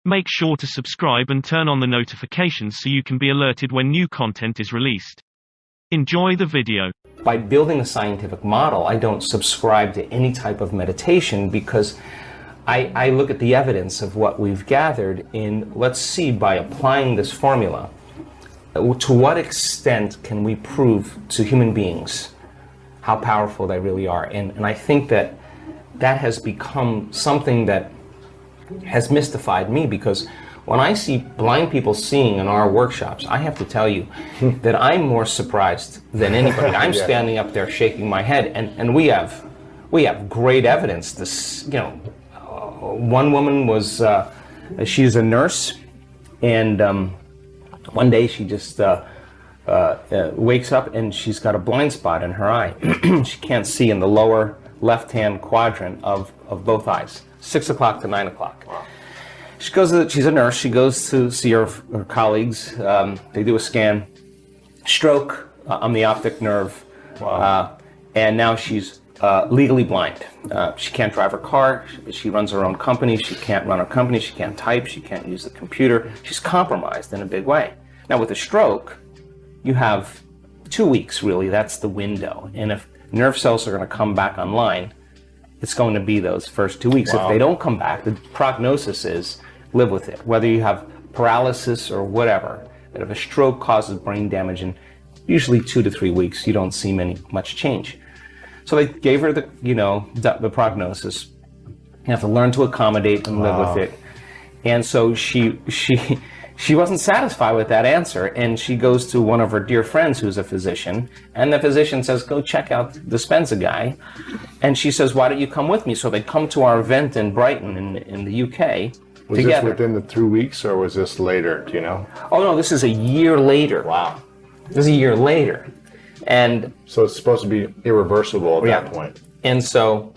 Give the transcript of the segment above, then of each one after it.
Make sure to subscribe and turn on the notifications so you can be alerted when new content is released. Enjoy the video. By building a scientific model, I don't subscribe to any type of meditation because I look at the evidence of what we've gathered in, let's see, by applying this formula, to what extent can we prove to human beings how powerful they really are? And I think that has become something that has mystified me, because when I see blind people seeing in our workshops, I have to tell you that I'm more surprised than anybody. I'm standing up there shaking my head, and we have great evidence. This, one woman was, she's a nurse, and one day she just wakes up and she's got a blind spot in her eye. She can't see in the lower left-hand quadrant of both eyes, 6 o'clock to 9 o'clock. Wow. She's a nurse. She goes to see her colleagues. They do a scan. Stroke on the optic nerve. Wow. And now she's legally blind. She can't drive her car. She runs her own company. She can't run her company. She can't type. She can't use the computer. She's compromised in a big way. Now with a stroke, you have 2 weeks, really. That's the window. And if nerve cells are going to come back online, it's going to be those first 2 weeks. Wow. If they don't come back, the prognosis is live with it. Whether you have paralysis or whatever, that if a stroke causes brain damage in usually 2 to 3 weeks, you don't see much change. So they gave her the prognosis. You have to learn to accommodate and live with it. And so she wasn't satisfied with that answer, and she goes to one of her dear friends who's a physician, and the physician says, go check out Dispenza guy. And she says, why don't you come with me? So they come to our event in Brighton in the UK. Was together. This within the 2 weeks, or was this later, do you know? Oh no, this is a year later. Wow. This is a year later. And so it's supposed to be irreversible at that point. And so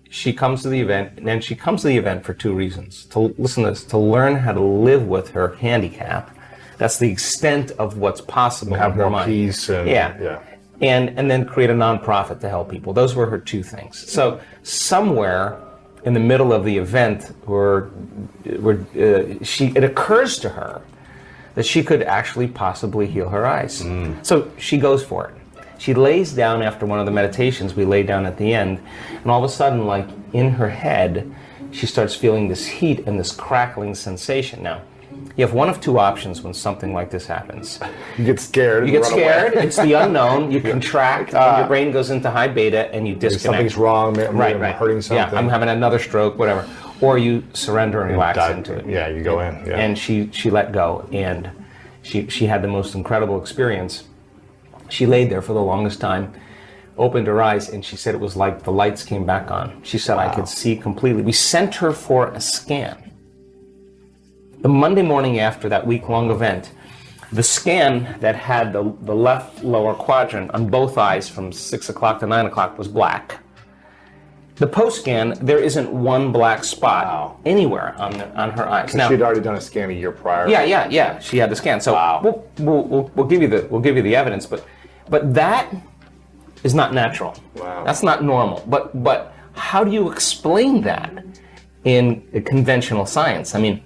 she comes to the event, and then she comes to the event for 2 reasons. To listen to this, to learn how to live with her handicap. That's the extent of what's possible. Have more peace. And, and then create a nonprofit to help people. Those were her 2 things. So somewhere in the middle of the event, it occurs to her that she could actually possibly heal her eyes. So she goes for it. She lays down after one of the meditations we lay down at the end, and all of a sudden, like in her head, she starts feeling this heat and this crackling sensation. Now, you have one of 2 options when something like this happens. You get scared. You get scared. It's the unknown. You contract. Your brain goes into high beta, and you disconnect. Something's wrong. I'm hurting something. Yeah, I'm having another stroke, whatever. Or you surrender and relax into it. Yeah, you go in. Yeah. And she let go, and she had the most incredible experience. She laid there for the longest time, opened her eyes, and she said it was like the lights came back on. She said, I could see completely. We sent her for a scan. The Monday morning after that week-long event, the scan that had the left lower quadrant on both eyes from 6 o'clock to 9 o'clock was black. The post-scan, there isn't one black spot anywhere on her eyes. Now, she'd already done a scan a year prior. Yeah. She had the scan. So we'll give you the evidence, but that is not natural. Wow. That's not normal. But how do you explain that in conventional science? I mean,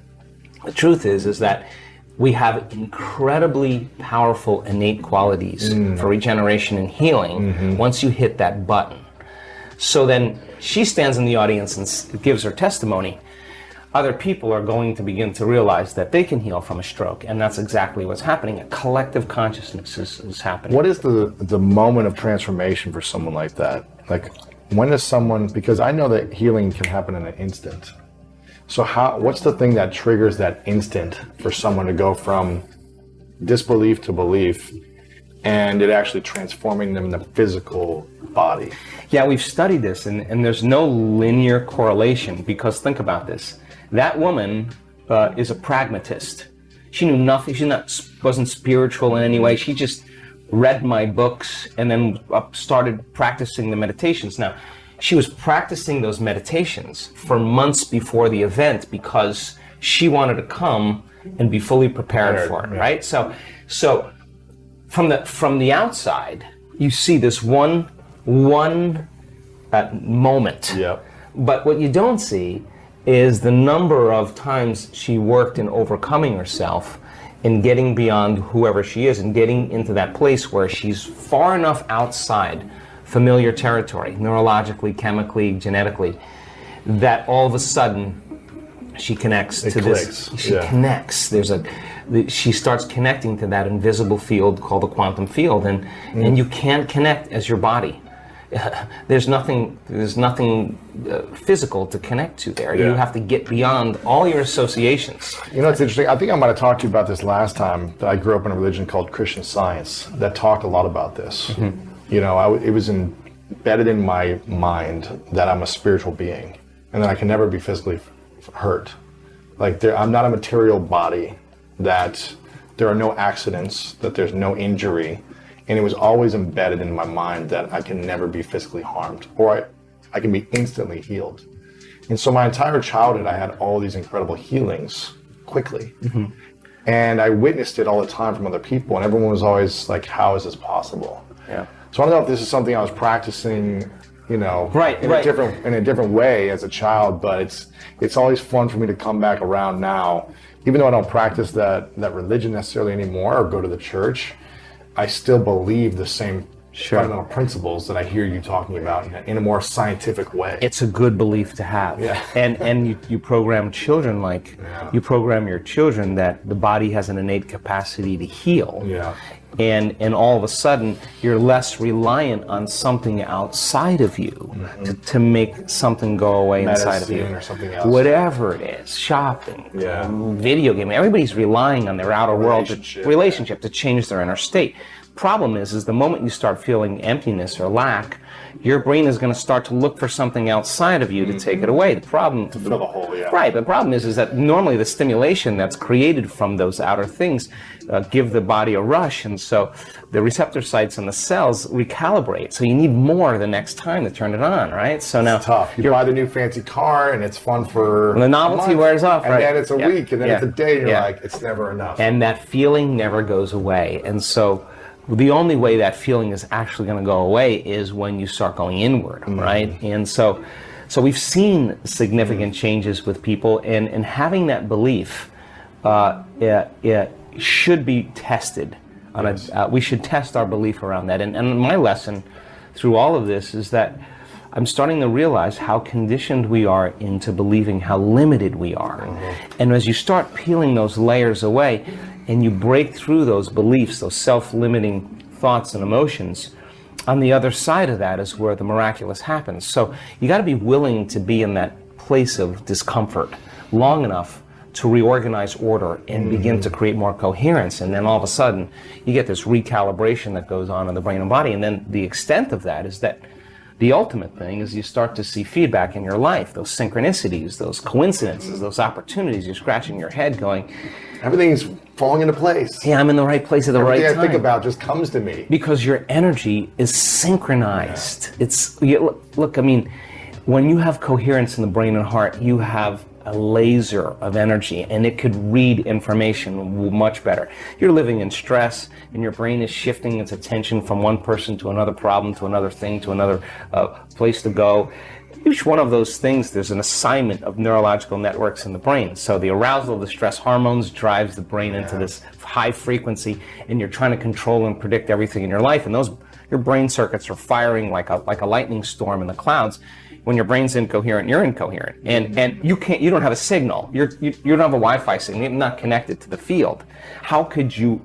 the truth is that we have incredibly powerful innate qualities for regeneration and healing once you hit that button. So then she stands in the audience and gives her testimony. Other people are going to begin to realize that they can heal from a stroke, and that's exactly what's happening. A collective consciousness is happening. What is the moment of transformation for someone like that? Like, when does someone, because I know that healing can happen in an instant. So what's the thing that triggers that instant for someone to go from disbelief to belief, and it actually transforming them in the physical body? Yeah, we've studied this, and there's no linear correlation, because think about this. That woman is a pragmatist. She knew nothing. She wasn't spiritual in any way. She just read my books and then started practicing the meditations. Now, she was practicing those meditations for months before the event because she wanted to come and be fully prepared for it, right? So from the outside, you see this one moment. Yep. But what you don't see is the number of times she worked in overcoming herself and getting beyond whoever she is and getting into that place where she's far enough outside familiar territory, neurologically, chemically, genetically, that all of a sudden she connects to this. She connects. She starts connecting to that invisible field called the quantum field, and you can't connect as your body. There's nothing physical to connect to there. You have to get beyond all your associations. You know, it's interesting. I think I might have talked to you about this last time. That I grew up in a religion called Christian Science that talked a lot about this. You know, it was embedded in my mind that I'm a spiritual being and that I can never be physically hurt. Like, I'm not a material body, that there are no accidents, that there's no injury. And it was always embedded in my mind that I can never be physically harmed, or I can be instantly healed. And so my entire childhood, I had all these incredible healings quickly. And I witnessed it all the time from other people, and everyone was always like, how is this possible? So I don't know if this is something I was practicing, you know, in a different way as a child, but it's always fun for me to come back around now. Even though I don't practice that religion necessarily anymore or go to the church, I still believe the same fundamental principles that I hear you talking about in a more scientific way. It's a good belief to have. And you program children you program your children that the body has an innate capacity to heal. And all of a sudden you're less reliant on something outside of you to make something go away inside of you. Or something else. Whatever it is, shopping, video gaming, everybody's relying on their outer world relationship to change their inner state. Problem is the moment you start feeling emptiness or lack, your brain is going to start to look for something outside of you to take it away. The problem to fill the hole, Right, the problem is that normally the stimulation that's created from those outer things give the body a rush, and so the receptor sites in the cells recalibrate. So you need more the next time to turn it on, right? So now it's tough. You buy the new fancy car, and it's fun for the novelty wears off, and then it's a week, and then it's a day. And you're like, it's never enough. And that feeling never goes away, and so the only way that feeling is actually going to go away is when you start going inward, right? And so we've seen significant changes with people, and having that belief it should be tested. We should test our belief around that. And my lesson through all of this is that I'm starting to realize how conditioned we are into believing how limited we are. And as you start peeling those layers away, and you break through those beliefs, those self-limiting thoughts and emotions, on the other side of that is where the miraculous happens. So you got to be willing to be in that place of discomfort long enough to reorganize order and begin to create more coherence. And then all of a sudden, you get this recalibration that goes on in the brain and body. And then the extent of that is that the ultimate thing is you start to see feedback in your life, those synchronicities, those coincidences, those opportunities. You're scratching your head going, everything's falling into place. Yeah, I'm in the right place at the right time. Everything I think about just comes to me. Because your energy is synchronized. Look, I mean, when you have coherence in the brain and heart, you have a laser of energy, and it could read information much better. You're living in stress, and your brain is shifting its attention from one person to another problem, to another thing, to another place to go. Each one of those things, there's an assignment of neurological networks in the brain. So the arousal of the stress hormones drives the brain into this high frequency, and you're trying to control and predict everything in your life. And your brain circuits are firing like a lightning storm in the clouds. When your brain's incoherent, you're incoherent, and you don't have a signal. You don't have a Wi-Fi signal. You're not connected to the field. How could you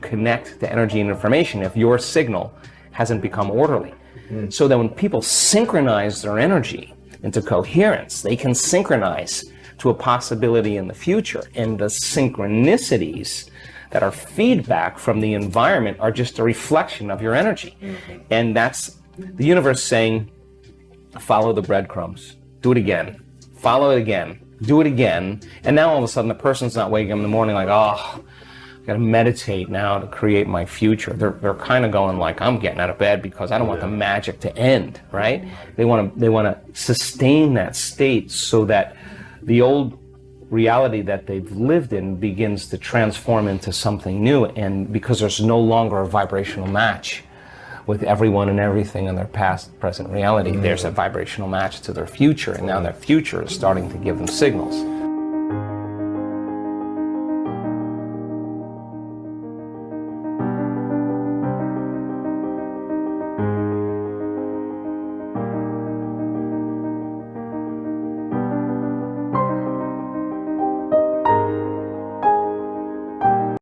connect to energy and information if your signal hasn't become orderly? So that when people synchronize their energy into coherence, they can synchronize to a possibility in the future. And the synchronicities that are feedback from the environment are just a reflection of your energy. And that's the universe saying, follow the breadcrumbs. Do it again. Follow it again. Do it again. And now all of a sudden the person's not waking up in the morning like, oh, I gotta meditate now to create my future. They're kind of going like, I'm getting out of bed because I don't want the magic to end, right? They want to sustain that state so that the old reality that they've lived in begins to transform into something new, and because there's no longer a vibrational match. with everyone and everything in their past, present reality. There's a vibrational match to their future, and now their future is starting to give them signals.